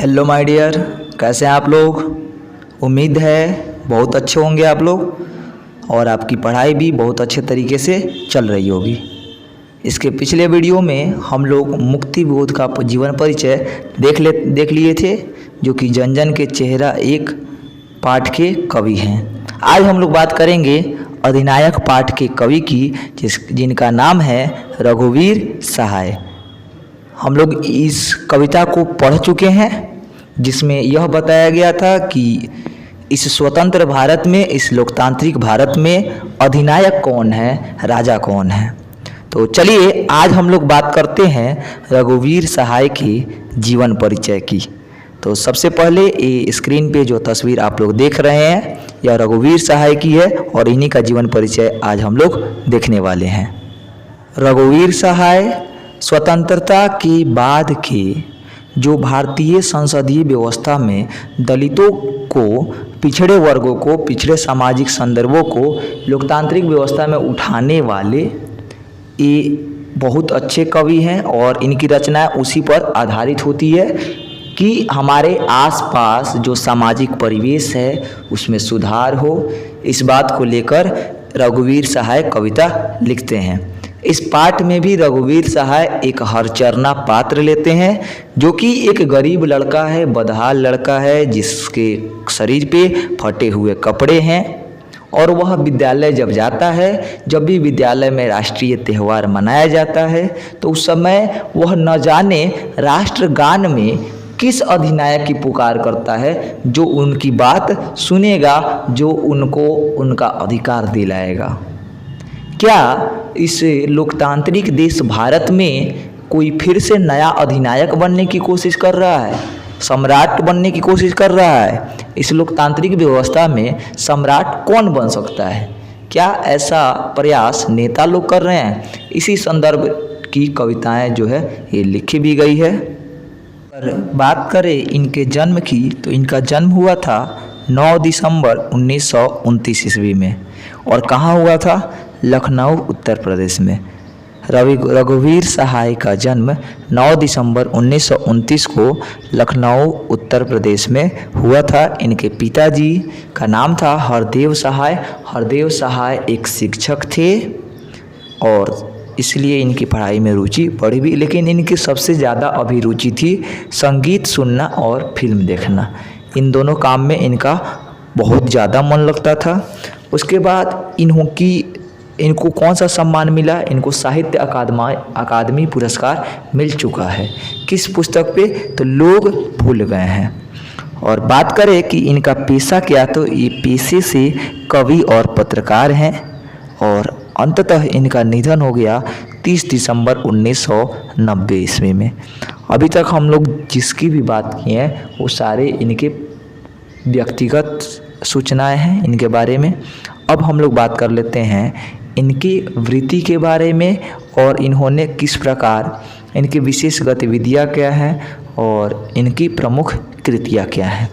Hello my dear, कैसे हैं आप लोग। उम्मीद है बहुत अच्छे होंगे आप लोग और आपकी पढ़ाई भी बहुत अच्छे तरीके से चल रही होगी। इसके पिछले वीडियो में हम लोग मुक्ति बोध का जीवन परिचय देख लिए थे, जो कि जन जन के चेहरा एक पाठ के कवि हैं। आज हम लोग बात करेंगे अधिनायक पाठ के कवि की, जिनका नाम है रघुवीर सहाय। हम लोग इस कविता को पढ़ चुके हैं, जिसमें यह बताया गया था कि इस स्वतंत्र भारत में, इस लोकतांत्रिक भारत में अधिनायक कौन है, राजा कौन है। तो चलिए आज हम लोग बात करते हैं रघुवीर सहाय के जीवन परिचय की। तो सबसे पहले ये स्क्रीन पे जो तस्वीर आप लोग देख रहे हैं, यह रघुवीर सहाय की है और इन्हीं का जीवन परिचय आज हम लोग देखने वाले हैं। रघुवीर सहाय स्वतंत्रता के बाद के जो भारतीय संसदीय व्यवस्था में दलितों को, पिछड़े वर्गों को, पिछड़े सामाजिक संदर्भों को लोकतांत्रिक व्यवस्था में उठाने वाले ये बहुत अच्छे कवि हैं और इनकी रचनाएं उसी पर आधारित होती है कि हमारे आसपास जो सामाजिक परिवेश है उसमें सुधार हो। इस बात को लेकर रघुवीर सहाय कविता लिखते हैं। इस पाठ में भी रघुवीर सहाय एक हरचरना पात्र लेते हैं, जो कि एक गरीब लड़का है, बदहाल लड़का है, जिसके शरीर पे फटे हुए कपड़े हैं। और वह विद्यालय जब जाता है, जब भी विद्यालय में राष्ट्रीय त्यौहार मनाया जाता है, तो उस समय वह न जाने राष्ट्रगान में किस अधिनायक की पुकार करता है, जो उनकी बात सुनेगा, जो उनको उनका अधिकार दिलाएगा। क्या इस लोकतांत्रिक देश भारत में कोई फिर से नया अधिनायक बनने की कोशिश कर रहा है, सम्राट बनने की कोशिश कर रहा है? इस लोकतांत्रिक व्यवस्था में सम्राट कौन बन सकता है? क्या ऐसा प्रयास नेता लोग कर रहे हैं? इसी संदर्भ की कविताएं जो है ये लिखी भी गई है। पर बात करें इनके जन्म की, तो इनका जन्म हुआ था 9 दिसंबर 1929 ईस्वी में। और कहाँ हुआ था? लखनऊ, उत्तर प्रदेश में। रघुवीर सहाय का जन्म 9 दिसंबर 1929 को लखनऊ, उत्तर प्रदेश में हुआ था। इनके पिताजी का नाम था हरदेव सहाय। हरदेव सहाय एक शिक्षक थे और इसलिए इनकी पढ़ाई में रुचि बढ़ी भी, लेकिन इनकी सबसे ज़्यादा अभिरुचि थी संगीत सुनना और फिल्म देखना। इन दोनों काम में इनका बहुत ज़्यादा मन लगता था। उसके बाद इनको कौन सा सम्मान मिला? इनको साहित्य अकादमी पुरस्कार मिल चुका है। किस पुस्तक पे? तो लोग भूल गए हैं। और बात करें कि इनका पेशा क्या, तो ये पेशे से कवि और पत्रकार हैं। और अंततः इनका निधन हो गया 30 दिसंबर 1990 ईस्वी में। अभी तक हम लोग जिसकी भी बात की है वो सारे इनके व्यक्तिगत सूचनाएं हैं इनके बारे में। अब हम लोग बात कर लेते हैं इनकी वृत्ति के बारे में और इन्होंने किस प्रकार, इनकी विशेष गतिविधियां क्या हैं और इनकी प्रमुख कृतियां क्या हैं।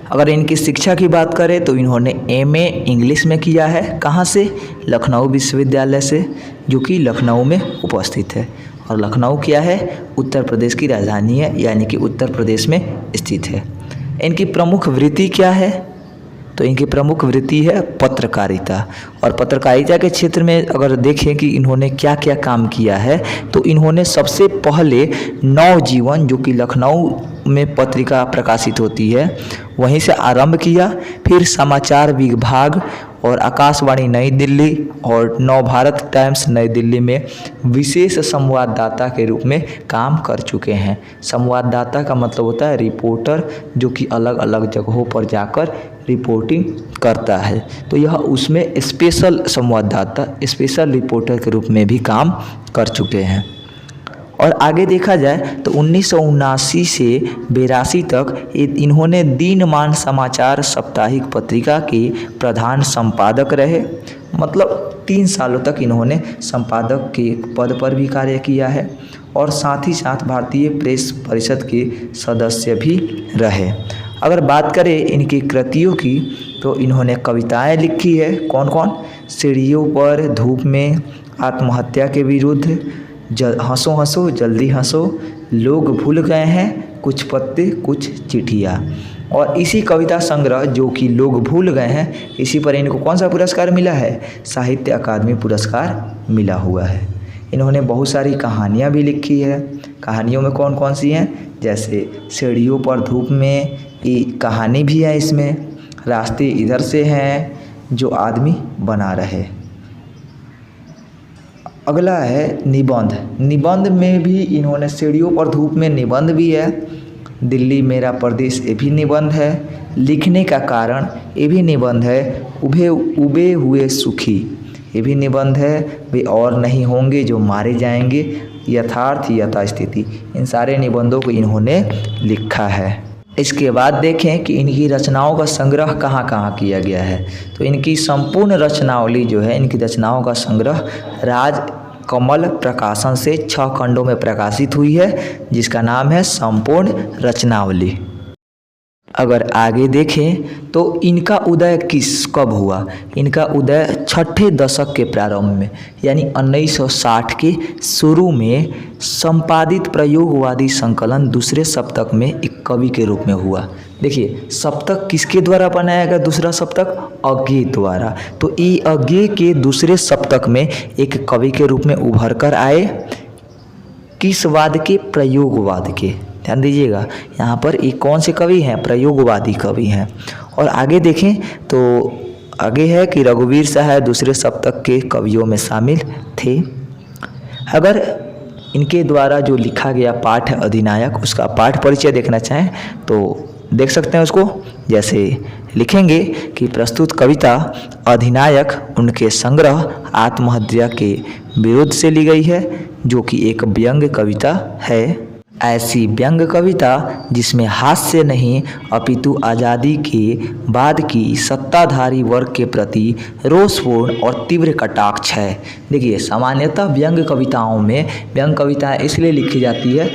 अगर इनकी शिक्षा की बात करें तो इन्होंने MA इंग्लिश में किया है। कहाँ से? लखनऊ विश्वविद्यालय से, जो कि लखनऊ में उपस्थित है। और लखनऊ क्या है? उत्तर प्रदेश की राजधानी है, यानी कि उत्तर प्रदेश में स्थित है। इनकी प्रमुख वृत्ति क्या है? तो इनकी प्रमुख वृत्ति है पत्रकारिता। और पत्रकारिता के क्षेत्र में अगर देखें कि इन्होंने क्या क्या काम किया है, तो इन्होंने सबसे पहले नवजीवन, जो कि लखनऊ में पत्रिका प्रकाशित होती है, वहीं से आरंभ किया। फिर समाचार विभाग और आकाशवाणी नई दिल्ली और नवभारत टाइम्स नई दिल्ली में विशेष संवाददाता के रूप में काम कर चुके हैं। संवाददाता का मतलब होता है रिपोर्टर, जो कि अलग अलग जगहों पर जाकर रिपोर्टिंग करता है। तो यह उसमें स्पेशल संवाददाता, स्पेशल रिपोर्टर के रूप में भी काम कर चुके हैं। और आगे देखा जाए तो 1979 से 82 तक इन्होंने दिनमान समाचार साप्ताहिक पत्रिका के प्रधान संपादक रहे। मतलब 3 सालों तक इन्होंने संपादक के पद पर भी कार्य किया है और साथ ही साथ भारतीय प्रेस परिषद के सदस्य भी रहे। अगर बात करें इनकी कृतियों की, तो इन्होंने कविताएं लिखी है। कौन कौन? सीढ़ियों पर, धूप में, आत्महत्या के विरुद्ध, हंसो हंसो जल्दी हंसो, लोग भूल गए हैं, कुछ पत्ते कुछ चिट्ठियाँ। और इसी कविता संग्रह जो कि लोग भूल गए हैं, इसी पर इनको कौन सा पुरस्कार मिला है? साहित्य अकादमी पुरस्कार मिला हुआ है। इन्होंने बहुत सारी कहानियाँ भी लिखी है। कहानियों में कौन कौन सी हैं? जैसे सीढ़ियों पर धूप में, ये कहानी भी है इसमें। रास्ते इधर से हैं, जो आदमी बना रहे। अगला है निबंध। निबंध में भी इन्होंने सीढ़ियों पर धूप में निबंध भी है। दिल्ली मेरा प्रदेश ये भी निबंध है। लिखने का कारण ये भी निबंध है। उबे हुए सुखी ये भी निबंध है। वे और नहीं होंगे जो मारे जाएंगे, यथार्थ यथास्थिति, इन सारे निबंधों को इन्होंने लिखा है। इसके बाद देखें कि इनकी रचनाओं का संग्रह कहाँ कहाँ किया गया है। तो इनकी संपूर्ण रचनावली जो है, इनकी रचनाओं का संग्रह राजकमल प्रकाशन से 6 खंडों में प्रकाशित हुई है, जिसका नाम है संपूर्ण रचनावली। अगर आगे देखें तो इनका उदय कब हुआ? इनका उदय 6ठे दशक के प्रारंभ में, यानी 1960 के शुरू में संपादित प्रयोगवादी संकलन दूसरे सप्तक में एक कवि के रूप में हुआ। देखिए, सप्तक किसके द्वारा बनाया गया? दूसरा सप्तक अज्ञेय द्वारा। तो ये अज्ञेय के दूसरे सप्तक में एक कवि के रूप में उभर कर आए। किस वाद के? प्रयोगवाद के। ध्यान दीजिएगा, यहाँ पर ये कौन से कवि हैं? प्रयोगवादी कवि हैं। और आगे देखें तो आगे है कि रघुवीर सहाय दूसरे सप्तक के कवियों में शामिल थे। अगर इनके द्वारा जो लिखा गया पाठ है अधिनायक, उसका पाठ परिचय देखना चाहें तो देख सकते हैं उसको। जैसे लिखेंगे कि प्रस्तुत कविता अधिनायक उनके संग्रह आत्महत्या के विरुद्ध से ली गई है, जो कि एक व्यंग्य कविता है। ऐसी व्यंग्य कविता जिसमें हास्य नहीं अपितु आज़ादी के बाद की सत्ताधारी वर्ग के प्रति रोषपूर्ण और तीव्र कटाक्ष है। देखिए, सामान्यतः व्यंग्य कविताओं में व्यंग्य कविताएं इसलिए लिखी जाती है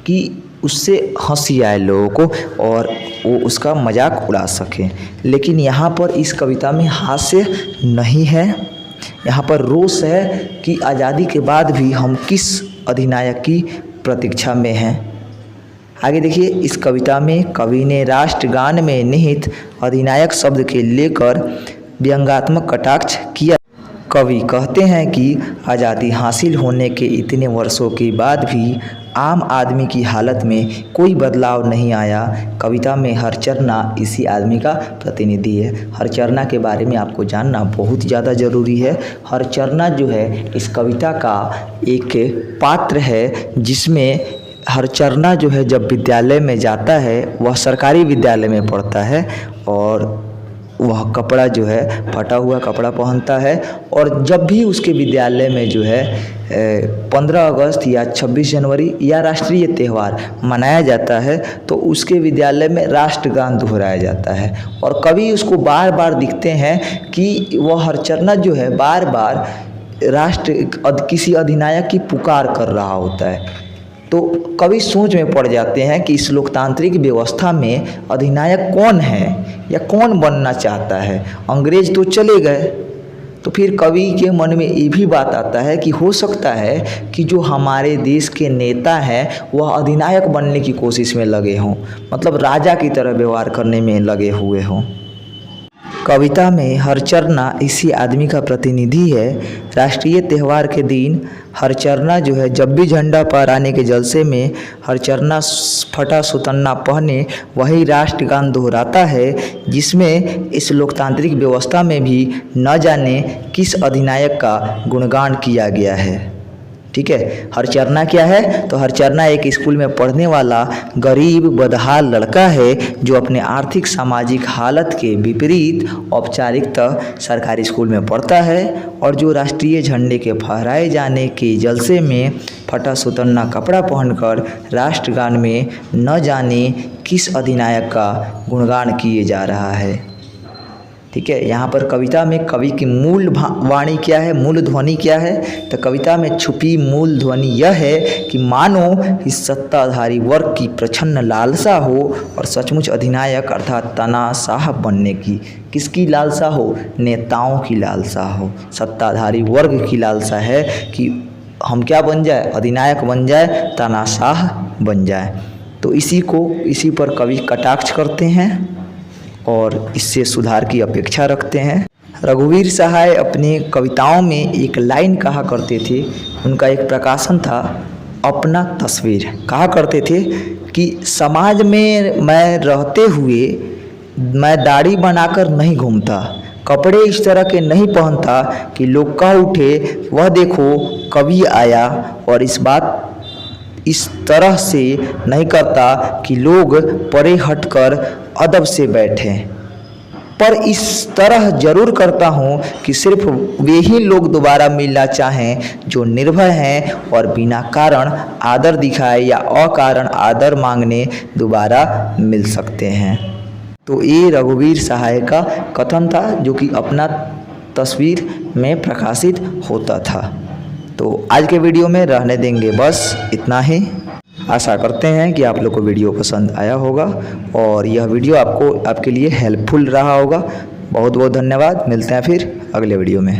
कि उससे हंसी आए लोगों को और वो उसका मजाक उड़ा सकें। लेकिन यहाँ पर इस कविता में हास्य नहीं है, यहाँ पर रोष है कि आज़ादी के बाद भी हम किस अधिनायक की प्रतीक्षा में हैं। आगे देखिए, इस कविता में कवि ने राष्ट्रगान में निहित अधिनायक शब्द के लेकर व्यंग्यात्मक कटाक्ष किया। कवि कहते हैं कि आज़ादी हासिल होने के इतने वर्षों के बाद भी आम आदमी की हालत में कोई बदलाव नहीं आया। कविता में हरचरना इसी आदमी का प्रतिनिधि है। हरचरना के बारे में आपको जानना बहुत ज़्यादा ज़रूरी है। हरचरना जो है इस कविता का एक पात्र है, जिसमें हरचरना जो है जब विद्यालय में जाता है, वह सरकारी विद्यालय में पढ़ता है और वह कपड़ा जो है फटा हुआ कपड़ा पहनता है। और जब भी उसके विद्यालय में जो है 15 अगस्त या 26 जनवरी या राष्ट्रीय त्यौहार मनाया जाता है, तो उसके विद्यालय में राष्ट्रगान दोहराया जाता है। और कवि उसको बार बार दिखते हैं कि वह हरचरना जो है बार बार किसी अधिनायक की पुकार कर रहा होता है। तो कवि सोच में पड़ जाते हैं कि इस लोकतांत्रिक व्यवस्था में अधिनायक कौन है या कौन बनना चाहता है। अंग्रेज तो चले गए, तो फिर कवि के मन में ये भी बात आता है कि हो सकता है कि जो हमारे देश के नेता हैं वह अधिनायक बनने की कोशिश में लगे हों, मतलब राजा की तरह व्यवहार करने में लगे हुए हों। कविता में हरचरना इसी आदमी का प्रतिनिधि है। राष्ट्रीय त्यौहार के दिन हरचरना जो है जब भी झंडा फहराने के जलसे में हरचरना फटा सुतन्ना पहने वही राष्ट्रगान दोहराता है, जिसमें इस लोकतांत्रिक व्यवस्था में भी न जाने किस अधिनायक का गुणगान किया गया है। ठीक है, हरचरना क्या है? तो हरचरना एक स्कूल में पढ़ने वाला गरीब बदहाल लड़का है, जो अपने आर्थिक सामाजिक हालत के विपरीत औपचारिकतः सरकारी स्कूल में पढ़ता है और जो राष्ट्रीय झंडे के फहराए जाने के जलसे में फटा सुतन्ना कपड़ा पहनकर राष्ट्रगान में न जाने किस अधिनायक का गुणगान किए जा रहा है। ठीक है, यहाँ पर कविता में कवि की मूल वाणी क्या है, मूल ध्वनि क्या है? तो कविता में छुपी मूल ध्वनि यह है कि मानो इस सत्ताधारी वर्ग की प्रछन्न लालसा हो और सचमुच अधिनायक अर्थात तानाशाह बनने की। किसकी लालसा हो? नेताओं की लालसा हो, सत्ताधारी वर्ग की लालसा है कि हम क्या बन जाए? अधिनायक बन जाए, तानाशाह बन जाए। तो इसी पर कवि कटाक्ष करते हैं और इससे सुधार की अपेक्षा रखते हैं। रघुवीर सहाय अपनी कविताओं में एक लाइन कहा करते थे, उनका एक प्रकाशन था अपना तस्वीर। कहा करते थे कि समाज में मैं रहते हुए मैं दाढ़ी बनाकर नहीं घूमता, कपड़े इस तरह के नहीं पहनता कि लोग कह उठे वह देखो कवि आया, और इस तरह से नहीं करता कि लोग परे हटकर अदब से बैठें, पर इस तरह ज़रूर करता हूँ कि सिर्फ वे ही लोग दोबारा मिलना चाहें जो निर्भय हैं और बिना कारण आदर दिखाए या अकारण आदर मांगने दोबारा मिल सकते हैं। तो ये रघुवीर सहाय का कथन था जो कि अपना तस्वीर में प्रकाशित होता था। तो आज के वीडियो में रहने देंगे बस इतना ही। आशा करते हैं कि आप लोग को वीडियो पसंद आया होगा और यह वीडियो आपके लिए हेल्पफुल रहा होगा। बहुत बहुत धन्यवाद। मिलते हैं फिर अगले वीडियो में।